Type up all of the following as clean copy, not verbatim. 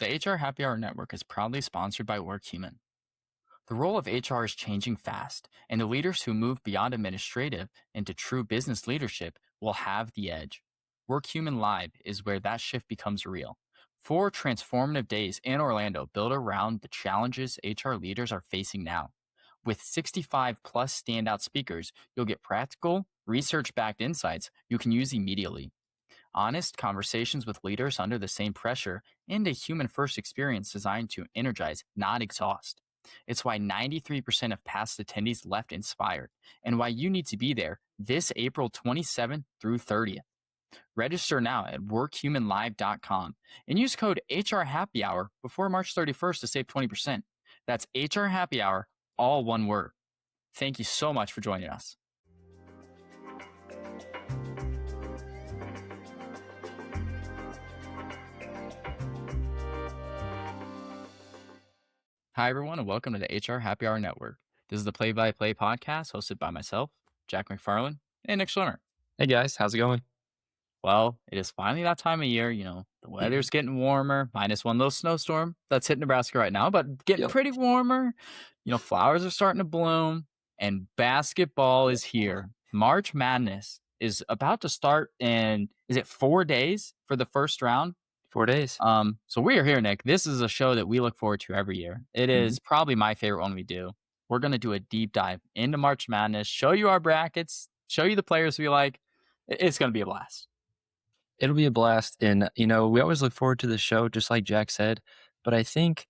The HR Happy Hour Network is proudly sponsored by WorkHuman. The role of HR is changing fast, and the leaders who move beyond administrative into true business leadership will have the edge. WorkHuman Live is where that shift becomes real. 4 transformative days in Orlando built around the challenges HR leaders are facing now. With 65 plus standout speakers, you'll get practical, research backed insights you can use immediately. Honest conversations with leaders under the same pressure, and a human first experience designed to energize, not exhaust. It's why 93% of past attendees left inspired, and why you need to be there this April 27th through 30th. Register now at workhumanlive.com and use code HR Happy Hour before March 31st to save 20%. That's HR Happy Hour, all one word. Thank you so much for joining us. Hi, everyone, and welcome to the HR Happy Hour Network. This is the play-by-play podcast hosted by myself, Jack McFarlane, and Nick Schlemmer. Hey guys, how's it going? Well, it is finally that time of year. The weather's getting warmer, minus one little snowstorm that's hitting Nebraska right now, but getting pretty warmer. Flowers are starting to bloom, and basketball is here. March Madness is about to start in, is it 4 days for the first round? 4 days. So we are here, Nick. This is a show that we look forward to every year. It is probably my favorite one we do. We're going to do a deep dive into March Madness, show you our brackets, show you the players we like. It's going to be a blast. It'll be a blast. And, we always look forward to the show, just like Jack said. But I think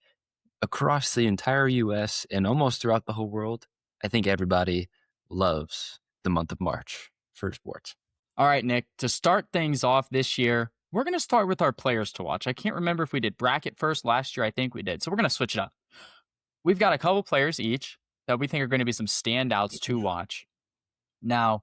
across the entire U.S. and almost throughout the whole world, I think everybody loves the month of March for sports. All right, Nick, to start things off this year, we're going to start with our players to watch. I can't remember if we did bracket first. Last year, I think we did. So we're going to switch it up. We've got a couple players each that we think are going to be some standouts to watch. Now,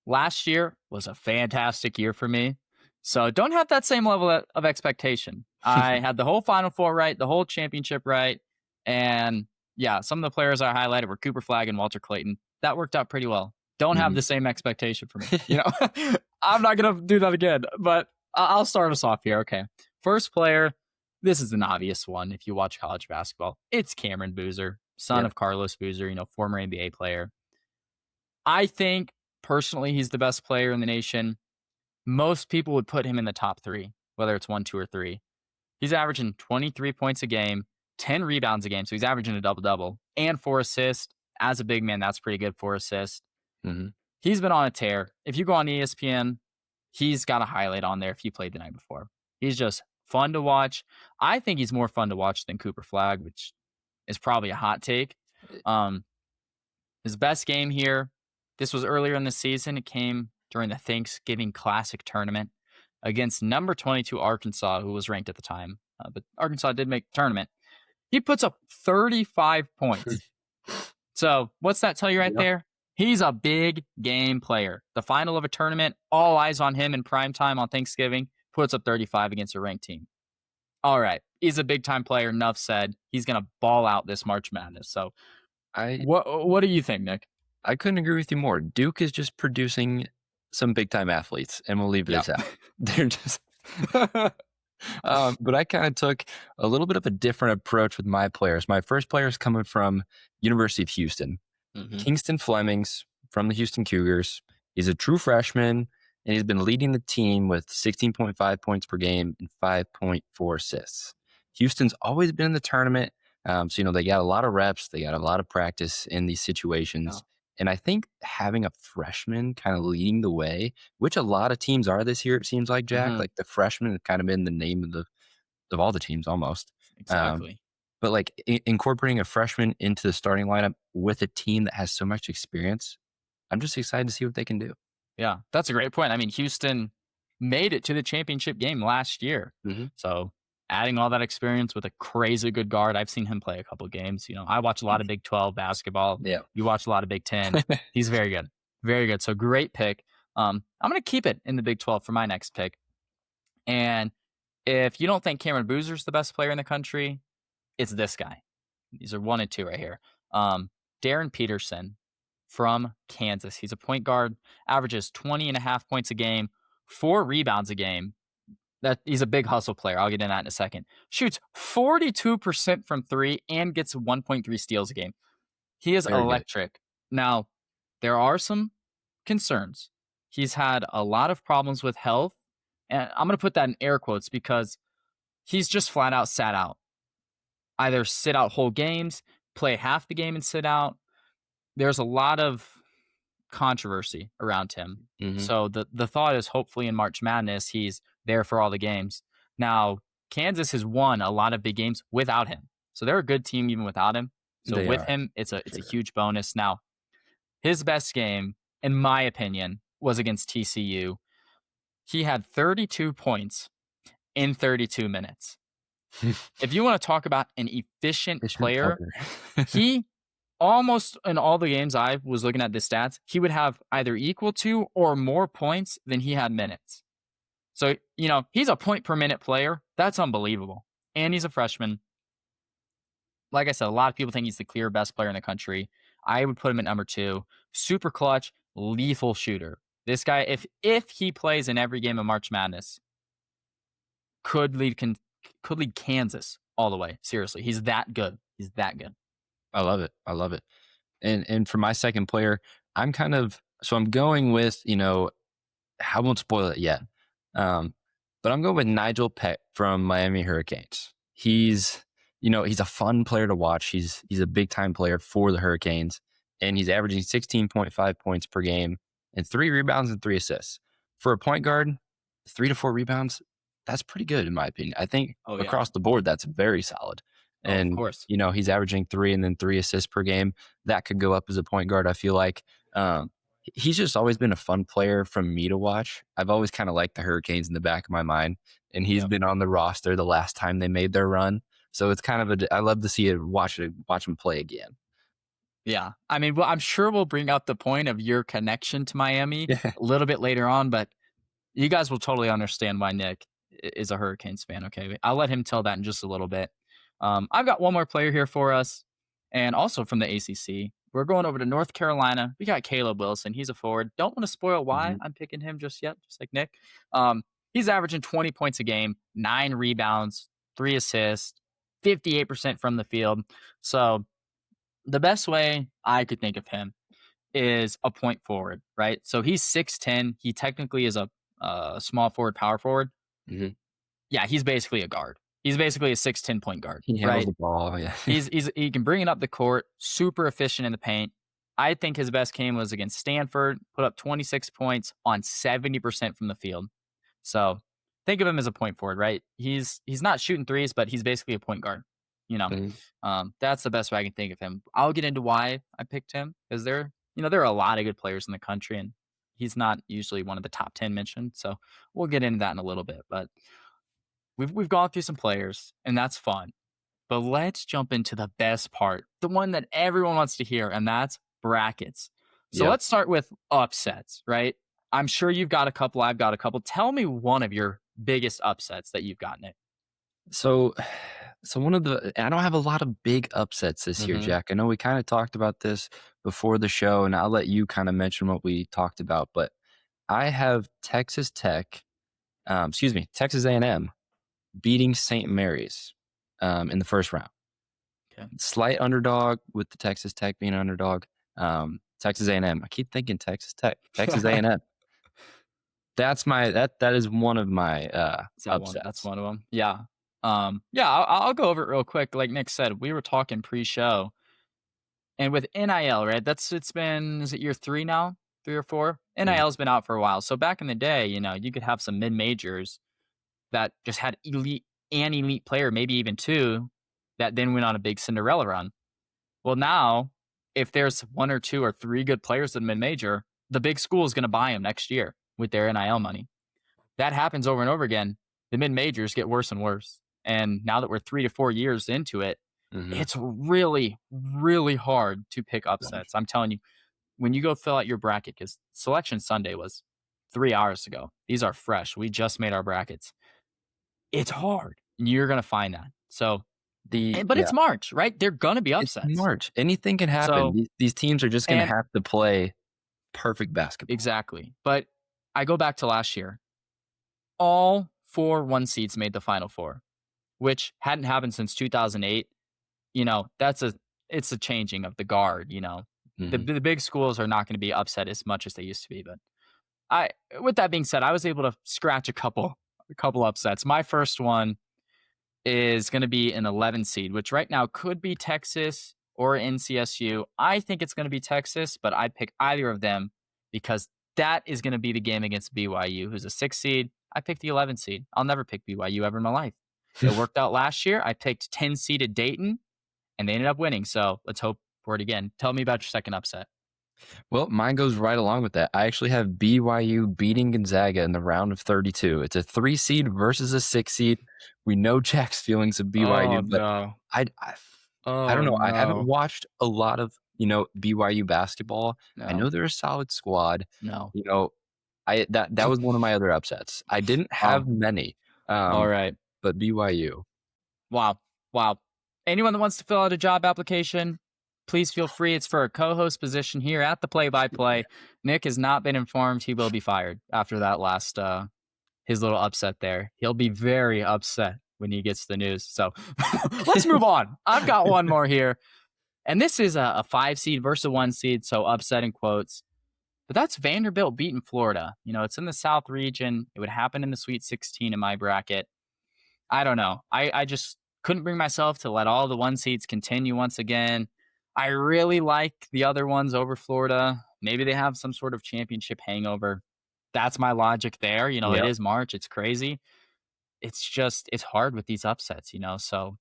last year was a fantastic year for me. So don't have that same level of expectation. I had the whole Final Four right, the whole championship right. And yeah, some of the players I highlighted were Cooper Flagg and Walter Clayton. That worked out pretty well. Don't have the same expectation for me. I'm not going to do that again, but I'll start us off here. Okay. First player, this is an obvious one if you watch college basketball. It's Cameron Boozer, son of Carlos Boozer, former NBA player. I think personally he's the best player in the nation. Most people would put him in the top 3, whether it's 1, 2, or 3. He's averaging 23 points a game, 10 rebounds a game, so he's averaging a double-double, and 4 assists. As a big man, that's pretty good, 4 assists. He's been on a tear. If you go on ESPN, he's got a highlight on there if you played the night before. He's just fun to watch. I think he's more fun to watch than Cooper Flagg, which is probably a hot take. His best game here, this was earlier in the season. It came during the Thanksgiving Classic tournament against number 22 Arkansas, who was ranked at the time. But Arkansas did make the tournament. He puts up 35 points. So what's that tell you right there? He's a big game player. The final of a tournament, all eyes on him in prime time on Thanksgiving, puts up 35 against a ranked team. All right. He's a big-time player. Enough said. He's going to ball out this March Madness. So what do you think, Nick? I couldn't agree with you more. Duke is just producing some big-time athletes, and we'll leave this out. They're just... but I kind of took a little bit of a different approach with my players. My first player is coming from University of Houston. Kingston Flemings from the Houston Cougars. He's a true freshman, and he's been leading the team with 16.5 points per game and 5.4 assists. Houston's always been in the tournament, so they got a lot of reps. They got a lot of practice in these situations. And I think having a freshman kind of leading the way, which a lot of teams are this year, it seems like, Jack. Like the freshman have kind of been the name of all the teams almost. Exactly. But like incorporating a freshman into the starting lineup with a team that has so much experience, I'm just excited to see what they can do. Yeah, that's a great point. I mean, Houston made it to the championship game last year. So adding all that experience with a crazy good guard, I've seen him play a couple games. I watch a lot of Big 12 basketball. Yeah. You watch a lot of Big 10. He's very good. Very good. So great pick. I'm going to keep it in the Big 12 for my next pick. And if you don't think Cameron Boozer's the best player in the country, it's this guy. These are 1 and 2 right here. Darren Peterson from Kansas. He's a point guard, averages 20.5 points a game, 4 rebounds a game. That he's a big hustle player. I'll get into that in a second. Shoots 42% from 3 and gets 1.3 steals a game. He is Very good. electric. Now, there are some concerns. He's had a lot of problems with health, and I'm going to put that in air quotes because he's just flat out sat out. Either sit out whole games, play half the game and sit out. There's a lot of controversy around him. So the thought is hopefully in March Madness, he's there for all the games. Now, Kansas has won a lot of big games without him. So they're a good team even without him. So They with are. him, it's a huge bonus. Now, his best game, in my opinion, was against TCU. He had 32 points in 32 minutes. If you want to talk about an efficient player, he almost in all the games I was looking at the stats, he would have either equal to or more points than he had minutes. So, he's a point per minute player. That's unbelievable. And he's a freshman. Like I said, a lot of people think he's the clear best player in the country. I would put him at number 2. Super clutch, lethal shooter. This guy, if he plays in every game of March Madness, could lead Kansas all the way. Seriously, he's that good. He's that good. I love it. I love it. And for my second player, I'm going with, I won't spoil it yet. But I'm going with Nigel Peck from Miami Hurricanes. He's a fun player to watch. He's a big time player for the Hurricanes, and he's averaging 16.5 points per game and 3 rebounds and 3 assists. For a point guard, 3 to 4 rebounds, that's pretty good in my opinion. I think across the board, that's very solid. And, of course. He's averaging 3 and then 3 assists per game. That could go up as a point guard, I feel like. He's just always been a fun player from me to watch. I've always kind of liked the Hurricanes in the back of my mind, and he's been on the roster the last time they made their run. So it's kind of I love to see it, watch him play again. Yeah. I mean, I'm sure we'll bring up the point of your connection to Miami a little bit later on, but you guys will totally understand why Nick is a Hurricanes fan. Okay. I'll let him tell that in just a little bit. I've got one more player here for us, and also from the ACC. We're going over to North Carolina. We got Caleb Wilson. He's a forward. Don't want to spoil why I'm picking him just yet, just like Nick. He's averaging 20 points a game, 9 rebounds, 3 assists, 58% from the field. So the best way I could think of him is a point forward, right? So he's 6'10". He technically is a small forward, power forward. Yeah, he's basically a guard. He's basically a 6'10" point guard. He handles the ball. Yeah, he can bring it up the court. Super efficient in the paint. I think his best game was against Stanford. Put up 26 points on 70% from the field. So think of him as a point forward, right? He's not shooting threes, but he's basically a point guard. That's the best way I can think of him. I'll get into why I picked him because there are a lot of good players in the country, and he's not usually one of the top 10 mentioned. So we'll get into that in a little bit, but. We've gone through some players, and that's fun. But let's jump into the best part, the one that everyone wants to hear, and that's brackets. So let's start with upsets, right? I'm sure you've got a couple. I've got a couple. Tell me one of your biggest upsets that you've gotten it. So I don't have a lot of big upsets this year, Jack. I know we kind of talked about this before the show, and I'll let you kind of mention what we talked about. But I have Texas A&M. Beating St. Mary's in the first round. Okay. Slight underdog with the Texas Tech being an underdog. Texas A&M. I keep thinking Texas Tech. Texas A&M. That's that is one of my upsets. That's one of them. Yeah. I'll go over it real quick. Like Nick said, we were talking pre-show, and with NIL, right? It's been, is it year 3 now? 3 or 4? NIL's been out for a while. So back in the day, you could have some mid-majors that just had elite player, maybe even 2, that then went on a big Cinderella run. Well, now, if there's 1 or 2 or 3 good players in mid-major, the big school is going to buy them next year with their NIL money. That happens over and over again. The mid-majors get worse and worse. And now that we're 3 to 4 years into it, it's really, really hard to pick upsets. I'm telling you, when you go fill out your bracket, because Selection Sunday was 3 hours ago. These are fresh. We just made our brackets. It's hard. You're going to find that. So, it's March, right? They're going to be upsets. It's March. Anything can happen. So, these teams are just going to have to play perfect basketball. Exactly. But I go back to last year. All 4 1 seeds made the Final Four, which hadn't happened since 2008. It's a changing of the guard. The big schools are not going to be upset as much as they used to be. But with that being said, I was able to scratch a couple upsets. My first one is going to be an 11 seed, which right now could be Texas or NCSU. I think it's going to be Texas, but I'd pick either of them because that is going to be the game against BYU, who's a 6 seed. I picked the 11 seed. I'll never pick BYU ever in my life. It worked out last year. I picked 10 seeded Dayton, and they ended up winning. So let's hope for it again. Tell me about your second upset. Well, mine goes right along with that. I actually have BYU beating Gonzaga in the round of 32. It's a 3 seed versus a 6 seed. We know Jack's feelings of BYU, but No. I don't know. I haven't No. watched a lot of BYU basketball. No. I know they're a solid squad. No. That was one of my other upsets. I didn't have many. All right. But BYU. Wow. Anyone that wants to fill out a job application, please feel free. It's for a co-host position here at the Play-by-Play. Nick has not been informed he will be fired after that last his little upset there. He'll be very upset when he gets the news. So let's move on. I've got one more here. And this is a 5 seed versus a 1 seed, so upset in quotes. But that's Vanderbilt beating Florida. It's in the South region. It would happen in the Sweet 16 in my bracket. I don't know. I just couldn't bring myself to let all the 1 seeds continue once again. I really like the other ones over Florida. Maybe they have some sort of championship hangover. That's my logic there. It is March. It's crazy. It's hard with these upsets, So,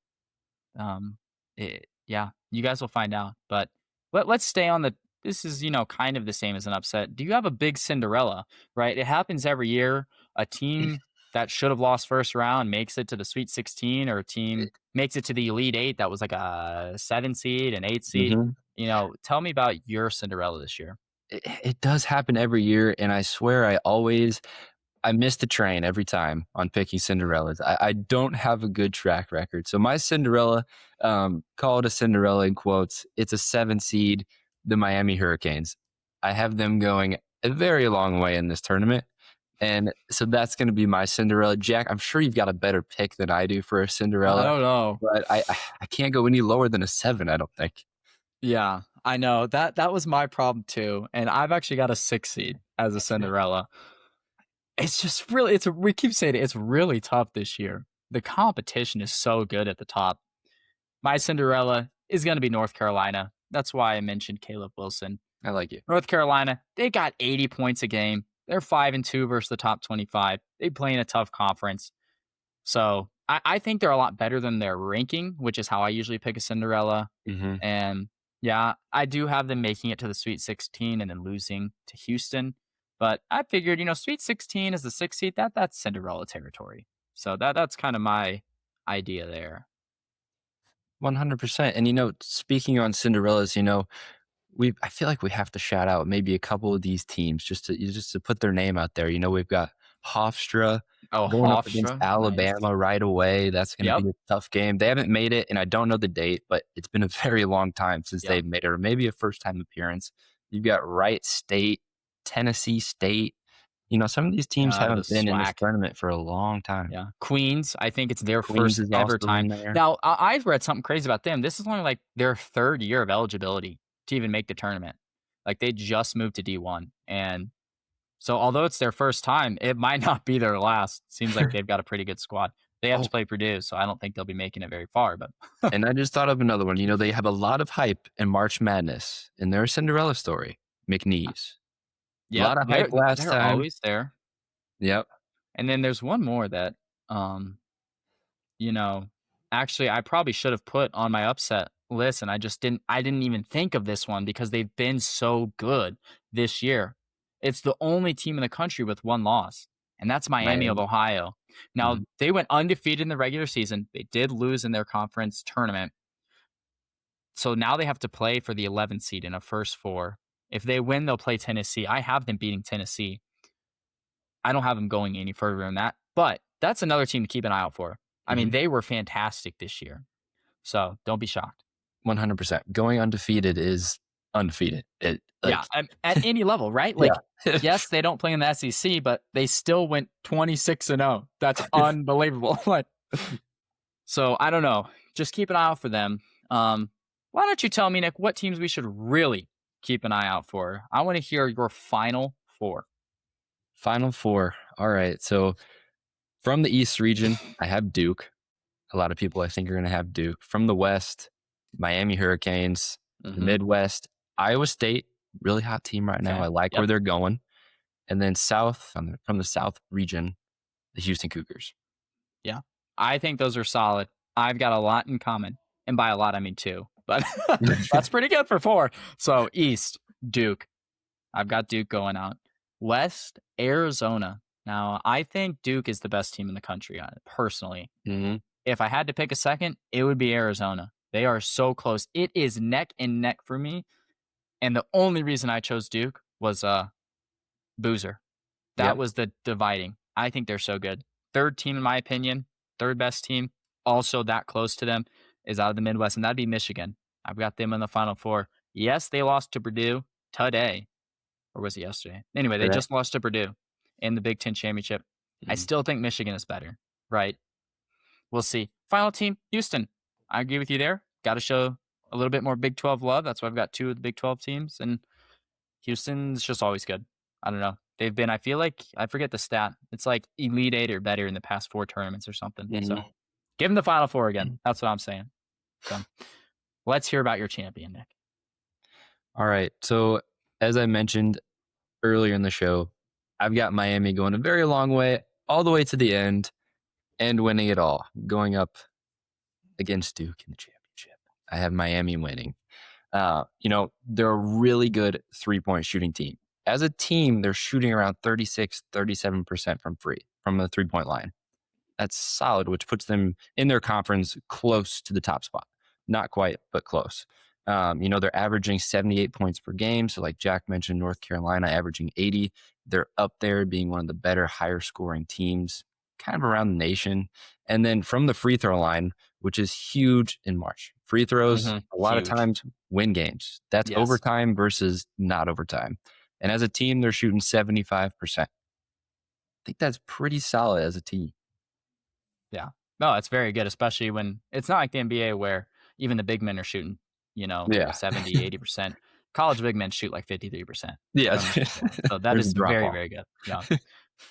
you guys will find out. But let's stay on this is, kind of the same as an upset. Do you have a big Cinderella, right? It happens every year. A team that should have lost first round makes it to the Sweet 16, or a team makes it to the Elite 8 that was like a 7 seed, an 8 seed. Tell me about your Cinderella this year. It does happen every year, and I swear I miss the train every time on picking Cinderellas. I don't have a good track record. So my Cinderella, call it a Cinderella in quotes, it's a 7 seed, the Miami Hurricanes. I have them going a very long way in this tournament. And so that's going to be my Cinderella. Jack, I'm sure you've got a better pick than I do for a Cinderella. I don't know. But I can't go any lower than a 7, I don't think. Yeah, I know. That was my problem too. And I've actually got a 6 seed as a Cinderella. It's just really, we keep saying it's really tough this year. The competition is so good at the top. My Cinderella is going to be North Carolina. That's why I mentioned Caleb Wilson. I like you. North Carolina, they got 80 points a game. They're 5-2 versus the top 25. They play in a tough conference. So I think they're a lot better than their ranking, which is how I usually pick a Cinderella. And yeah, I do have them making it to the Sweet 16 and then losing to Houston. But I figured, Sweet 16 is the 6th seed. That's Cinderella territory. So that's kind of my idea there. 100%. And, speaking on Cinderellas, I feel like we have to shout out maybe a couple of these teams just to put their name out there. We've got Hofstra going up against Alabama right away. That's going to be a tough game. They haven't made it, and I don't know the date, but it's been a very long time since they've made it, or maybe a first-time appearance. You've got Wright State, Tennessee State. Some of these teams haven't been in this tournament for a long time. Yeah. Queens, I think it's their first ever time. Now, I've read something crazy about them. This is only like their 3rd year of eligibility to even make the tournament. Like, they just moved to D1. And so although it's their first time, it might not be their last. Seems like they've got a pretty good squad. They have to play Purdue, so I don't think they'll be making it very far. But and I just thought of another one. They have a lot of hype in March Madness in their Cinderella story. McNeese. Yeah, a lot of hype last time. They're always there. Yep. And then there's one more that, actually I probably should have put on my upset list, and I didn't even think of this one because they've been so good this year. It's the only team in the country with 1 loss, and that's Miami of Ohio. Now, they went undefeated in the regular season. They did lose in their conference tournament. So now they have to play for the 11th seed in a first 4. If they win, they'll play Tennessee. I have them beating Tennessee. I don't have them going any further than that, but that's another team to keep an eye out for. I mean, they were fantastic this year. So don't be shocked. 100%. Going undefeated is undefeated. Yeah, at any level, right? Like, Yeah. yes, they don't play in the SEC, but they still went 26-0. That's unbelievable. Like, so I don't know. Just keep an eye out for them. Why don't you tell me, Nick, what teams we should really keep an eye out for? I want to hear your final four. Final four. All right. So from the East region, I have Duke. A lot of people I think are going to have Duke. From the West, Miami Hurricanes. The Midwest, Iowa State, really hot team right now. I like where they're going. And then from the South region, the Houston Cougars. Yeah, I think those are solid. I've got a lot in common. And by a lot, I mean two. But that's pretty good for four. So East, Duke. I've got Duke going out. West, Arizona. Now, I think Duke is the best team in the country, personally. If I had to pick a second, it would be Arizona. They are so close. It is neck and neck for me. And the only reason I chose Duke was Boozer. That was the dividing. I think they're so good. Third team, in my opinion, third best team, also that close to them, is out of the Midwest, and that'd be Michigan. I've got them in the Final Four. Yes, they lost to Purdue today, or was it yesterday? Anyway, they just lost to Purdue in the Big Ten Championship. I still think Michigan is better, right? We'll see. Final team, Houston. I agree with you there. Got to show a little bit more Big 12 love. That's why I've got two of the Big 12 teams, and Houston's just always good. I don't know. They've been, I feel like, I forget the stat. It's like Elite Eight or better in the past 4 tournaments or something. So give them the Final Four again. That's what I'm saying. So let's hear about your champion, Nick. All right. So as I mentioned earlier in the show, I've got Miami going a very long way, all the way to the end, and winning it all, going up against Duke in the championship. I have Miami winning. They're a really good 3-point shooting team. As a team, they're shooting around 37% from the 3-point line. That's solid, which puts them in their conference close to the top spot. Not quite, but close. They're averaging 78 points per game. So like Jack mentioned, North Carolina averaging 80. They're up there being one of the better, higher scoring teams kind of around the nation. And then from the free throw line, which is huge in March. Free throws, a lot of times win games. That's overtime versus not overtime. And as a team, they're shooting 75%. I think that's pretty solid as a team. Yeah. No, it's very good, especially when it's not like the NBA where even the big men are shooting, 70, 80%. College big men shoot like 53%. Yeah. So that is very, very good. Yeah.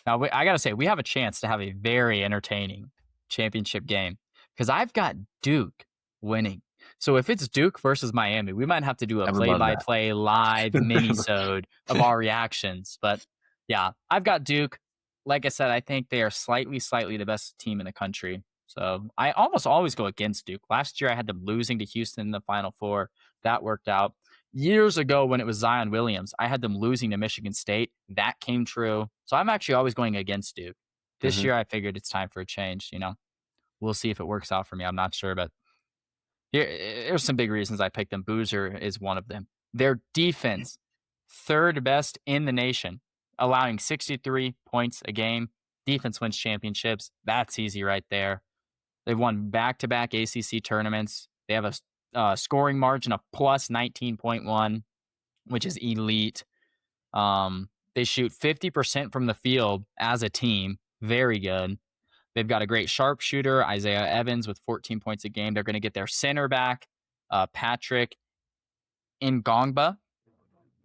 Now, I got to say, we have a chance to have a very entertaining championship game because I've got Duke winning. So if it's Duke versus Miami, we might have to do a play-by-play live mini-sode of our reactions. But yeah, I've got Duke. Like I said, I think they are slightly the best team in the country. So I almost always go against Duke. Last year, I had them losing to Houston in the Final Four. That worked out. Years ago, when it was Zion Williams, I had them losing to Michigan State. That came true. So I'm actually always going against Duke. This year, I figured it's time for a change. We'll see if it works out for me. I'm not sure, but here's some big reasons I picked them. Boozer is one of them. Their defense, third best in the nation, allowing 63 points a game. Defense wins championships. That's easy right there. They've won back-to-back ACC tournaments. They have a scoring margin of plus 19.1, which is elite. They shoot 50% from the field as a team. Very good. They've got a great sharpshooter, Isaiah Evans, with 14 points a game. They're going to get their center back, Patrick Ngongba.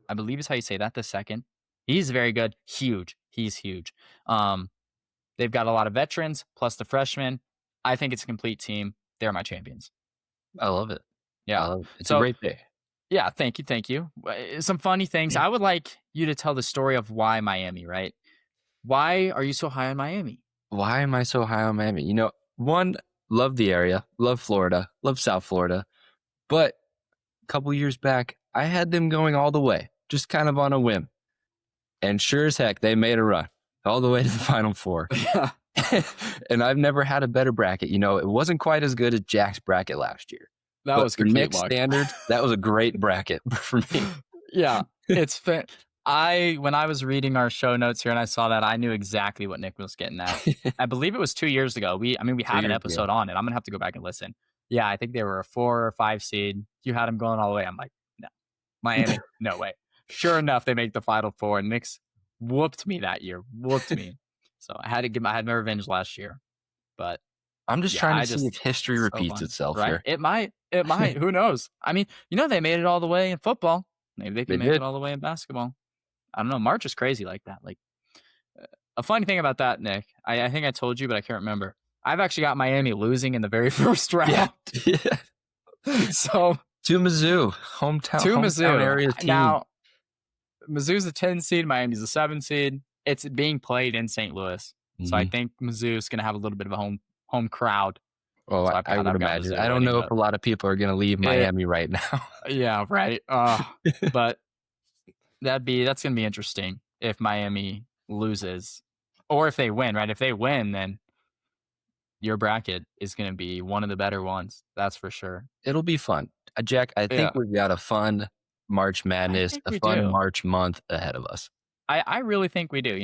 I believe is how you say that, the second. He's very good. Huge. He's huge. They've got a lot of veterans, plus the freshmen. I think it's a complete team. They're my champions. I love it. Yeah. It's a great day. Yeah, thank you. Some funny things. I would like you to tell the story of why Miami, right? Why are you so high on Miami? Why am I so high on Miami? One, love the area, love Florida, love South Florida. But a couple years back, I had them going all the way, just kind of on a whim. And sure as heck, they made a run all the way to the Final Four. Yeah. And I've never had a better bracket. It wasn't quite as good as Jack's bracket last year. That was complete Nick's standards. That was a great bracket for me. Yeah, it's fair. When I was reading our show notes here and I saw that, I knew exactly what Nick was getting at. I believe it was 2 years ago. We have an episode on it. I'm gonna have to go back and listen. Yeah, I think they were a 4 or 5 seed. You had them going all the way. I'm like, no. Miami, no way. Sure enough, they make the Final Four, and Knicks whooped me that year. Whooped me. So I had my revenge last year. But I'm just trying to see if history repeats itself here. It might. Who knows? I mean, they made it all the way in football. Maybe they can make it all the way in basketball. I don't know. March is crazy like that. Like a funny thing about that, Nick, I think I told you, but I can't remember. I've actually got Miami losing in the very first round. Yeah. So to Mizzou, hometown area team. Now, Mizzou's a 10 seed, Miami's a 7 seed. It's being played in St. Louis. So I think Mizzou's going to have a little bit of a home crowd. Oh, so I would imagine. I don't know if a lot of people are going to leave Miami right now. Yeah, right. But that's going to be interesting if Miami loses or if they win, right? If they win, then your bracket is going to be one of the better ones. That's for sure. It'll be fun. Jack, I think we've got a fun March Madness, a fun March month ahead of us. I really think we do.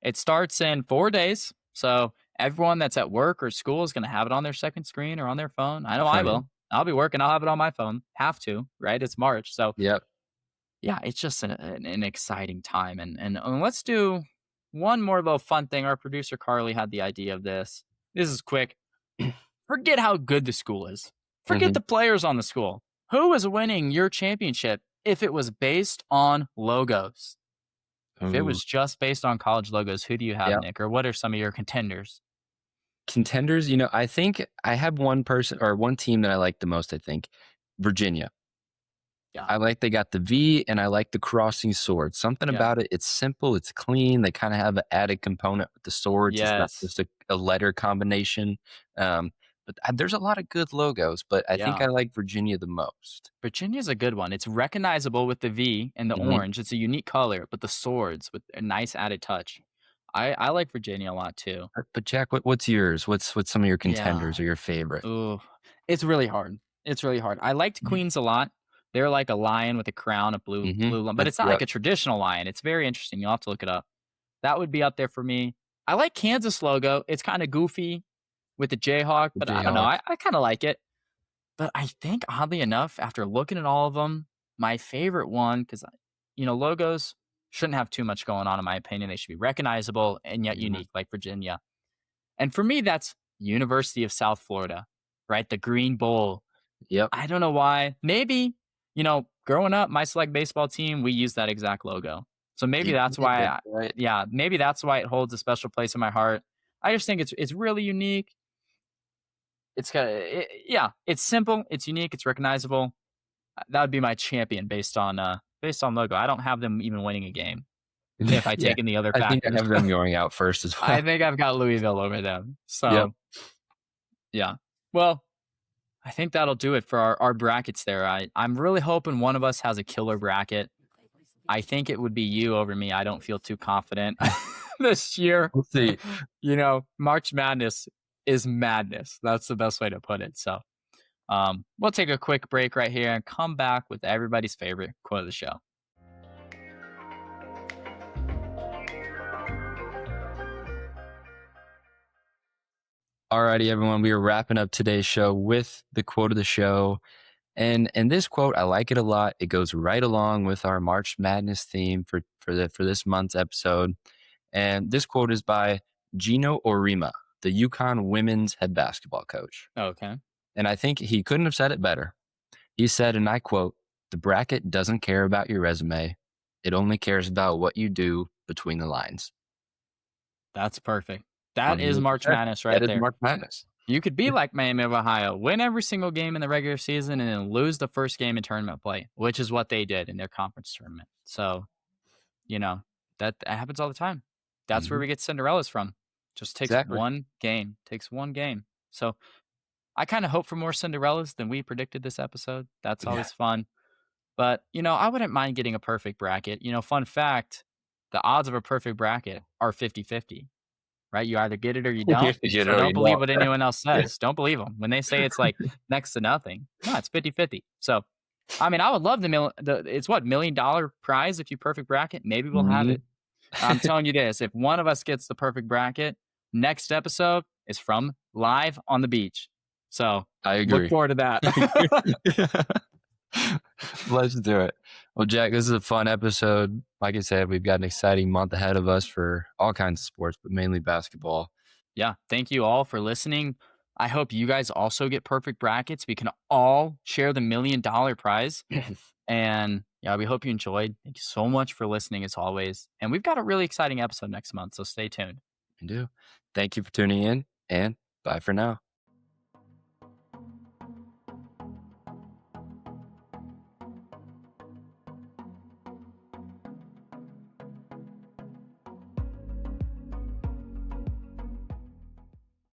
It starts in 4 days. So everyone that's at work or school is going to have it on their second screen or on their phone. I know I will. I'll be working. I'll have it on my phone. Have to, right? It's March. So yeah, it's just an exciting time. And let's do one more little fun thing. Our producer, Carly, had the idea of this. This is quick. Forget how good the school is. Forget the players on the school. Who is winning your championship if it was based on logos? If it was just based on college logos, who do you have, Nick? Or what are some of your contenders? Contenders, I think I have one person or one team that I like the most, I think. Virginia. Yeah. I like they got the V and I like the crossing sword. Something about it, it's simple, it's clean. They kind of have an added component with the swords. It's not just a letter combination. But there's a lot of good logos, but I think I like Virginia the most. Virginia's a good one. It's recognizable with the V and the orange. It's a unique color, but the swords with a nice added touch. I like Virginia a lot too. But Jack, what's yours? What's some of your contenders or your favorite? Ooh, it's really hard. I liked Queens a lot. They're like a lion with a crown, a blue line, but it's not like a traditional lion. It's very interesting. You'll have to look it up. That would be up there for me. I like Kansas logo. It's kind of goofy with the Jayhawk, but I don't know. I kind of like it. But I think, oddly enough, after looking at all of them, my favorite one, because, logos shouldn't have too much going on, in my opinion. They should be recognizable and yet unique, like Virginia. And for me, that's University of South Florida, right? The Green Bowl. Yep. I don't know why. Maybe, growing up, my select baseball team, we use that exact logo. So maybe that's why, maybe that's why it holds a special place in my heart. I just think it's really unique. It's it's simple, it's unique, it's recognizable. That would be my champion based on logo. I don't have them even winning a game if I take in the other factors. I think I have them going out first as well. I think I've got Louisville over them. So, Well, I think that'll do it for our brackets there. I'm really hoping one of us has a killer bracket. I think it would be you over me. I don't feel too confident this year. We'll see. March Madness is madness. That's the best way to put it. So we'll take a quick break right here and come back with everybody's favorite quote of the show. Alrighty, everyone. We are wrapping up today's show with the quote of the show. And this quote, I like it a lot. It goes right along with our March Madness theme for this month's episode. And this quote is by Gino Orima, the UConn women's head basketball coach. Okay. And I think he couldn't have said it better. He said, and I quote, "The bracket doesn't care about your resume. It only cares about what you do between the lines." That's perfect. That is March Madness right there. That is March Madness. You could be like Miami of Ohio, win every single game in the regular season and then lose the first game in tournament play, which is what they did in their conference tournament. So, that happens all the time. That's where we get Cinderellas from. Just takes one game. So I kind of hope for more Cinderellas than we predicted this episode. That's always fun. But, I wouldn't mind getting a perfect bracket. Fun fact, the odds of a perfect bracket are 50-50. Right? You either get it or you don't. Don't believe what anyone else says. Don't believe them. When they say it's like next to nothing, no, it's 50-50. So, I would love it's $1 million prize if you perfect bracket. Maybe we'll have it. I'm telling you this, if one of us gets the perfect bracket, next episode is from live on the beach. So I agree. Look forward to that. Let's do it. Well, Jack, this is a fun episode. Like I said, we've got an exciting month ahead of us for all kinds of sports, but mainly basketball. Yeah. Thank you all for listening. I hope you guys also get perfect brackets. We can all share the $1 million prize. And yeah, we hope you enjoyed. Thank you so much for listening as always. And we've got a really exciting episode next month, so stay tuned. We do. Thank you for tuning in, and bye for now.